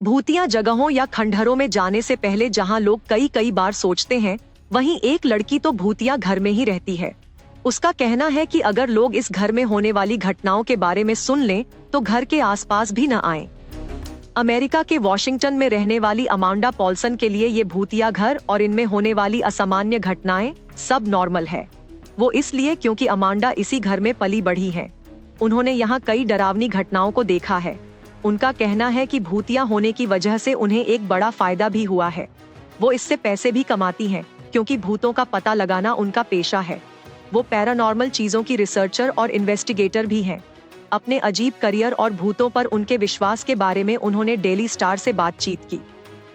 भूतिया जगहों या खंडहरों में जाने से पहले जहां लोग कई कई बार सोचते हैं, वहीं एक लड़की तो भूतिया घर में ही रहती है। उसका कहना है कि अगर लोग इस घर में होने वाली घटनाओं के बारे में सुन लें, तो घर के आसपास भी न आएं। अमेरिका के वॉशिंगटन में रहने वाली अमांडा पॉल्सन के लिए ये भूतिया घर और इनमें होने वाली असामान्य घटनाएं सब नॉर्मल है। वो इसलिए क्योंकि अमांडा इसी घर में पली बढ़ी है। उन्होंने यहाँ कई डरावनी घटनाओं को देखा है। उनका कहना है कि भूतिया होने की वजह से उन्हें एक बड़ा फायदा भी हुआ है। वो इससे पैसे भी कमाती हैं, क्योंकि भूतों का पता लगाना उनका पेशा है। वो पैरानॉर्मल चीजों की रिसर्चर और इन्वेस्टिगेटर भी हैं। अपने अजीब करियर और भूतों पर उनके विश्वास के बारे में उन्होंने डेली स्टार से बातचीत की।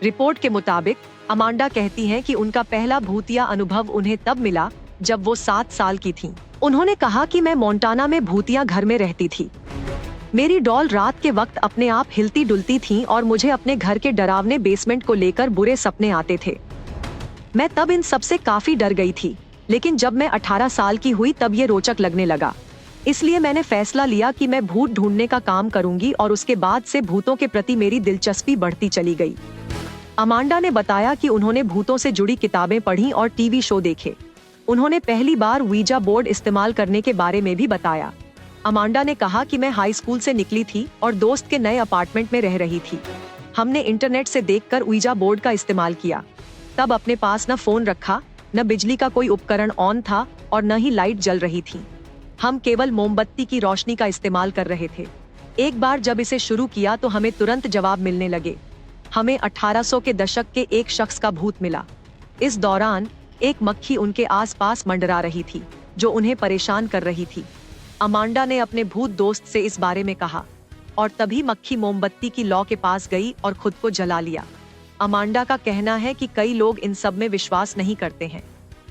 रिपोर्ट के मुताबिक अमांडा कहती हैं कि उनका पहला भूतिया अनुभव उन्हें तब मिला जब वो 7 साल की थीं। उन्होंने कहा कि मैं मोंटाना में भूतिया घर में रहती थी। मेरी डॉल रात के वक्त अपने आप हिलती डुलती थी और मुझे अपने घर के डरावने बेसमेंट को लेकर बुरे सपने आते थे। मैं तब इन सब से काफी डर गई थी, लेकिन जब मैं 18 साल की हुई तब ये रोचक लगने लगा। इसलिए मैंने फैसला लिया कि मैं भूत ढूंढने का काम करूंगी और उसके बाद से भूतों के प्रति मेरी दिलचस्पी बढ़ती चली गई। अमांडा ने बताया कि उन्होंने भूतों से जुड़ी किताबें पढ़ी और टीवी शो देखे। उन्होंने पहली बार वीजा बोर्ड इस्तेमाल करने के बारे में भी बताया। अमांडा ने कहा कि मैं हाई स्कूल से निकली थी और दोस्त के नए अपार्टमेंट में रह रही थी। हमने इंटरनेट से देखकर वीजा बोर्ड का इस्तेमाल किया। तब अपने पास न फोन रखा, न बिजली का कोई उपकरण ऑन था और न ही लाइट जल रही थी। हम केवल मोमबत्ती की रोशनी का इस्तेमाल कर रहे थे। एक बार जब इसे शुरू किया तो हमें तुरंत जवाब मिलने लगे। हमें 1800 के दशक के एक शख्स का भूत मिला। इस दौरान एक मक्खी उनके आसपास मंडरा रही थी, जो उन्हें परेशान कर रही थी। अमांडा ने अपने भूत दोस्त से इस बारे में कहा और तभी मक्खी मोमबत्ती की लौ के पास गई और खुद को जला लिया। अमांडा का कहना है कि कई लोग इन सब में विश्वास नहीं करते हैं।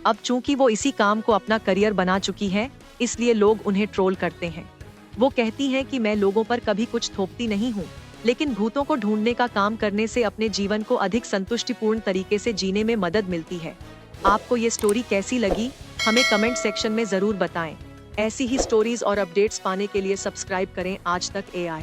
अब चूंकि वो इसी काम को अपना करियर बना चुकी है, इसलिए लोग उन्हें ट्रोल करते हैं। वो कहती हैं कि मैं लोगों पर कभी कुछ थोपती नहीं हूँ, लेकिन भूतों को ढूंढने का काम करने से अपने जीवन को अधिक संतुष्टिपूर्ण तरीके से जीने में मदद मिलती है। आपको ये स्टोरी कैसी लगी, हमें कमेंट सेक्शन में जरूर बताएं। ऐसी ही स्टोरीज और अपडेट्स पाने के लिए सब्सक्राइब करें आज तक AI।